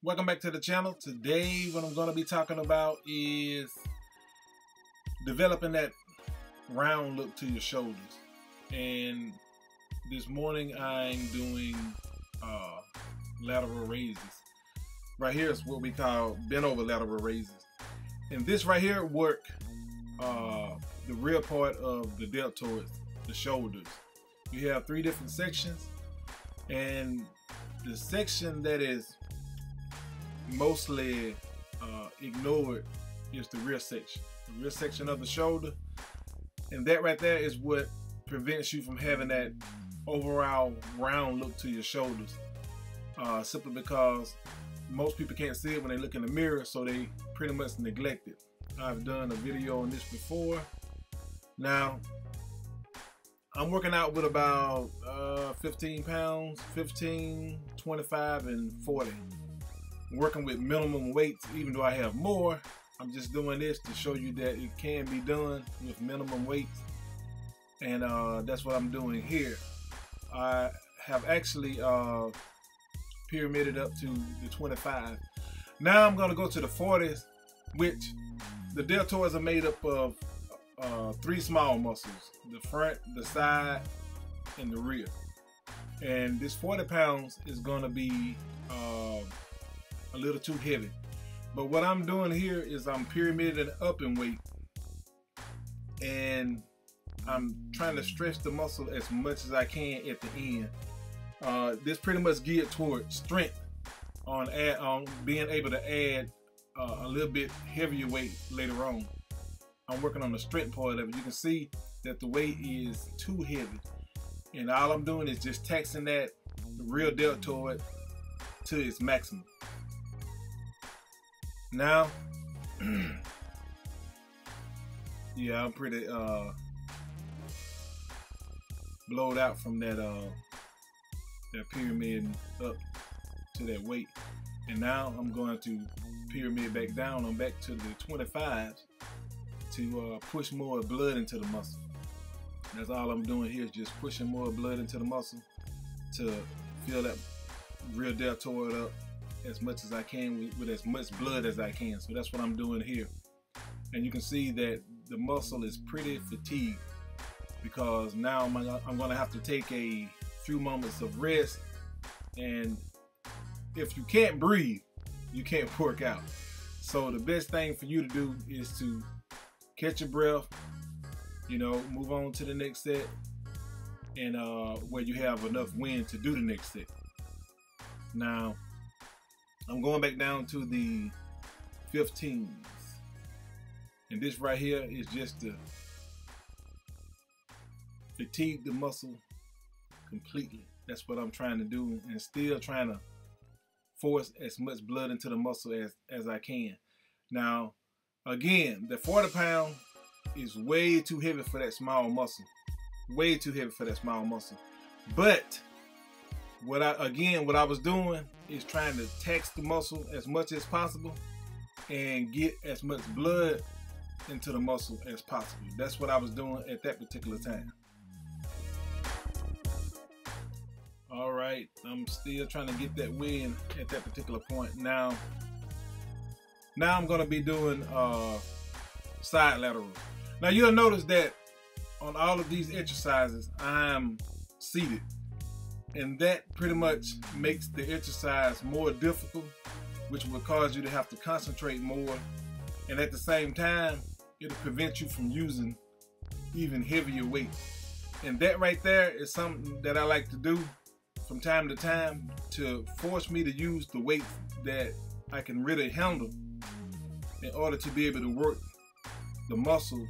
Welcome back to the channel. Today what I'm going to be talking about is developing that round look to your shoulders. And this morning I'm doing lateral raises. Right here is what we call bent over lateral raises. And this right here work the rear part of the deltoids, the shoulders. You have three different sections, and the section that is mostly ignored is the rear section of the shoulder, and that right there is what prevents you from having that overall round look to your shoulders, simply because most people can't see it when they look in the mirror, so they pretty much neglect it. I've done a video on this before. Now I'm working out with about 15 pounds, 15, 25, and 40. Working with minimum weights, even though I have more. I'm just doing this to show you that it can be done with minimum weights, and that's what I'm doing here. I have actually pyramided up to the 25. Now I'm going to go to the 40s, which the deltoids are made up of three small muscles: the front, the side, and the rear. And this 40 pounds is going to be a little too heavy. But what I'm doing here is I'm pyramiding up in weight, and I'm trying to stretch the muscle as much as I can at the end. This pretty much geared towards strength on being able to add a little bit heavier weight later on. I'm working on the strength part of it. You can see that the weight is too heavy, and all I'm doing is just taxing that rear deltoid to its maximum. Now, yeah, I'm pretty blowed out from that pyramid up to that weight, and now I'm going to pyramid back down. I'm back to the 25s to push more blood into the muscle. That's all I'm doing here, is just pushing more blood into the muscle to fill that rear deltoid up as much as I can with as much blood as I can. So that's what I'm doing here. And you can see that the muscle is pretty fatigued, because now I'm going to have to take a few moments of rest. And if you can't breathe, you can't work out. So the best thing for you to do is to catch your breath, you know, move on to the next set, and where you have enough wind to do the next set. Now I'm going back down to the 15s, and this right here is just to fatigue the muscle completely. That's what I'm trying to do, and still trying to force as much blood into the muscle as I can. Now again, the 40 pound is way too heavy for that small muscle. Way too heavy for that small muscle. But what I was doing is trying to tax the muscle as much as possible and get as much blood into the muscle as possible. That's what I was doing at that particular time. All right, I'm still trying to get that win at that particular point. Now I'm going to be doing side lateral. Now you'll notice that on all of these exercises I'm seated, and that pretty much makes the exercise more difficult, which will cause you to have to concentrate more, and at the same time it'll prevent you from using even heavier weight. And that right there is something that I like to do from time to time to force me to use the weight that I can really handle in order to be able to work the muscle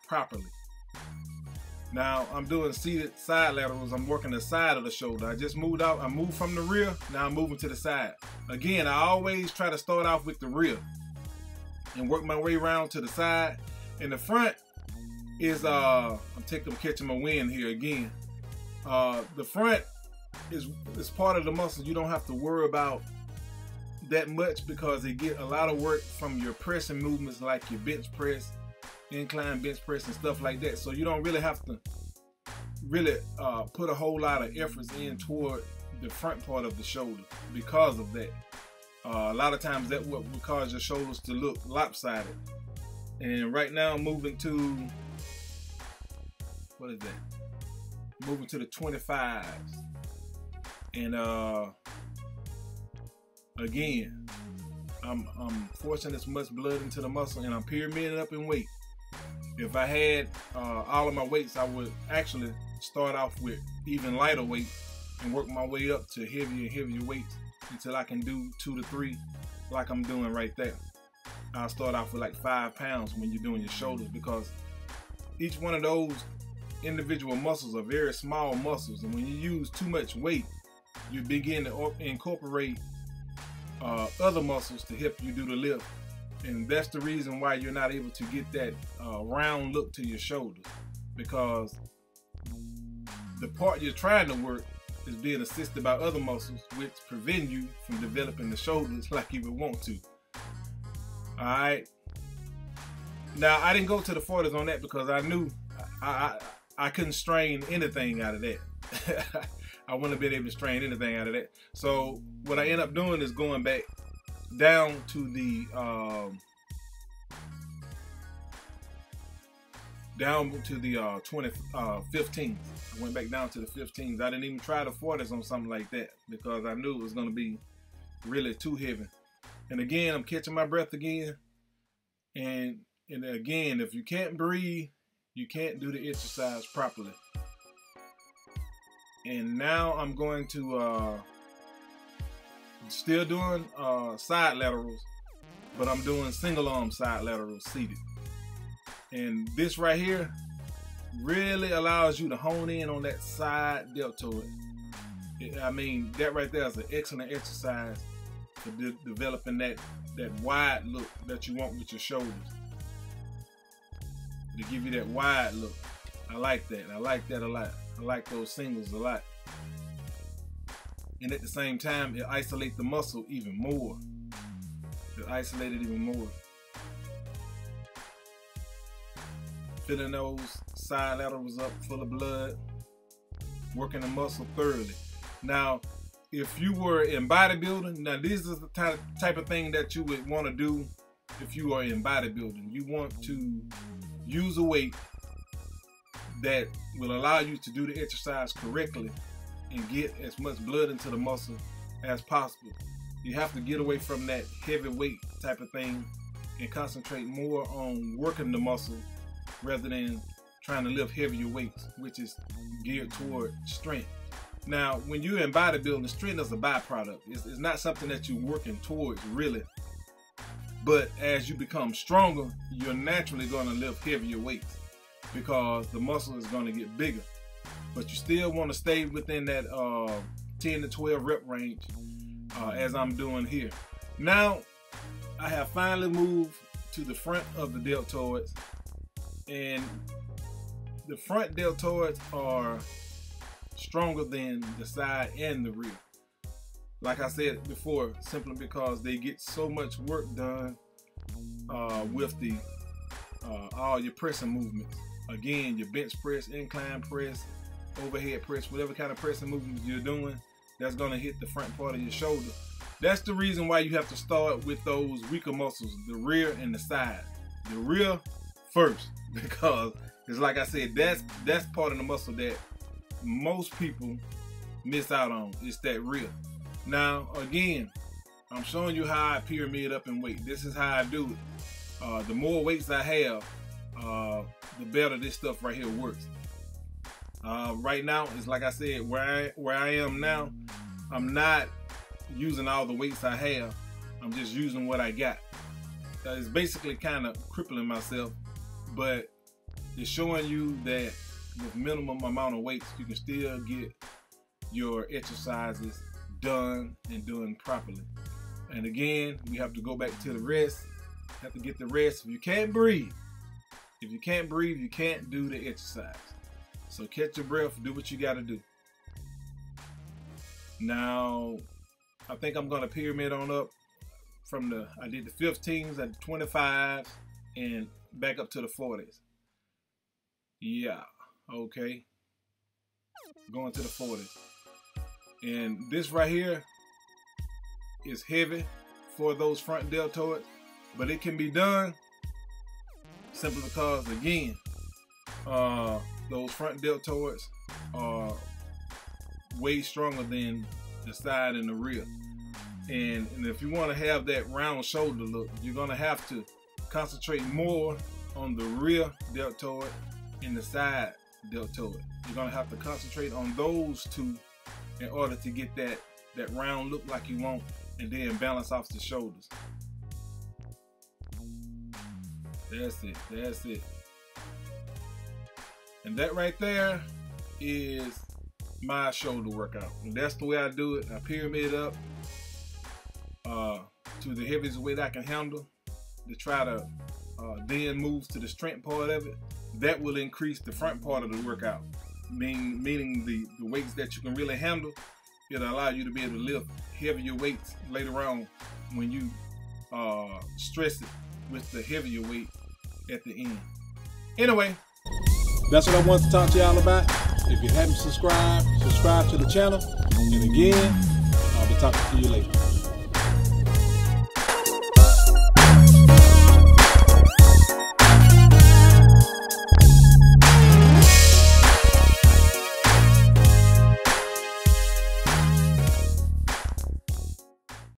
properly. Now I'm doing seated side laterals. I'm working the side of the shoulder. I just moved out. I moved from the rear. Now I'm moving to the side. Again, I always try to start off with the rear and work my way around to the side. And the front is I'm catching my wind here again. The front is part of the muscle you don't have to worry about that much, because they get a lot of work from your pressing movements, like your bench press, incline bench press, and stuff like that. So you don't really have to put a whole lot of efforts in toward the front part of the shoulder because of that. A lot of times that what will cause your shoulders to look lopsided. And right now I'm moving to, what is that? Moving to the 25s. And again, I'm forcing as much blood into the muscle, and I'm pyramiding up in weight. If I had all of my weights, I would actually start off with even lighter weight and work my way up to heavier and heavier weights until I can do 2 to 3 like I'm doing right there. I'll start off with like 5 pounds when you're doing your shoulders, because each one of those individual muscles are very small muscles, and when you use too much weight, you begin to incorporate other muscles to help you do the lift. And that's the reason why you're not able to get that round look to your shoulders, because the part you're trying to work is being assisted by other muscles, which prevent you from developing the shoulders like you would want to. Alright. Now, I didn't go to the 40s on that because I knew I couldn't strain anything out of that. I wouldn't have been able to strain anything out of that. So what I end up doing is going back down to the 15s. I went back down to the 15s. I didn't even try the 40s on something like that because I knew it was going to be really too heavy. And again, I'm catching my breath again. And again, if you can't breathe, you can't do the exercise properly. And now I'm going to still doing side laterals, but I'm doing single arm side laterals seated. And this right here really allows you to hone in on that side deltoid. I mean, that right there is an excellent exercise for developing that wide look that you want with your shoulders. To give you that wide look. I like that. I like that a lot. I like those singles a lot. And at the same time, it isolates the muscle even more. It isolates it even more. Filling those side laterals up full of blood. Working the muscle thoroughly. Now, if you were in bodybuilding, now this is the type of thing that you would want to do if you are in bodybuilding. You want to use a weight that will allow you to do the exercise correctly and get as much blood into the muscle as possible. You have to get away from that heavy weight type of thing and concentrate more on working the muscle rather than trying to lift heavier weights, which is geared toward strength. Now, when you're in bodybuilding, strength is a byproduct. It's not something that you're working towards, really. But as you become stronger, you're naturally going to lift heavier weights because the muscle is going to get bigger. But you still want to stay within that 10 to 12 rep range as I'm doing here. Now, I have finally moved to the front of the deltoids. And the front deltoids are stronger than the side and the rear. Like I said before, simply because they get so much work done with the all your pressing movements. Again, your bench press, incline press, overhead press, whatever kind of pressing movements you're doing, that's going to hit the front part of your shoulder. That's the reason why you have to start with those weaker muscles, the rear and the side. The rear first, because it's like I said, that's part of the muscle that most people miss out on. It's that rear. Now, again, I'm showing you how I pyramid up in weight. This is how I do it. The more weights I have, the better this stuff right here works. Right now, it's like I said, where I am now, I'm not using all the weights I have. I'm just using what I got. It's basically kind of crippling myself, but it's showing you that with minimum amount of weights, you can still get your exercises done and done properly. And again, we have to go back to the rest. Have to get the rest. If you can't breathe, you can't do the exercise. So catch your breath, do what you got to do. Now, I think I'm going to pyramid on up from I did the 15s and the 25s and back up to the 40s. Yeah, okay. Going to the 40s. And this right here is heavy for those front deltoids, but it can be done simply because, again, those front deltoids are way stronger than the side and the rear. And if you want to have that round shoulder look, you're going to have to concentrate more on the rear deltoid and the side deltoid. You're going to have to concentrate on those two in order to get that round look like you want, and then balance off the shoulders. That's it. That's it. And that right there is my shoulder workout. And that's the way I do it. I pyramid up to the heaviest weight I can handle to try to then move to the strength part of it. That will increase the front part of the workout, meaning the weights that you can really handle. It'll allow you to be able to lift heavier weights later on when you stress it with the heavier weight at the end. Anyway, that's what I wanted to talk to y'all about. If you haven't subscribed, subscribe to the channel. And again, I'll be talking to you later.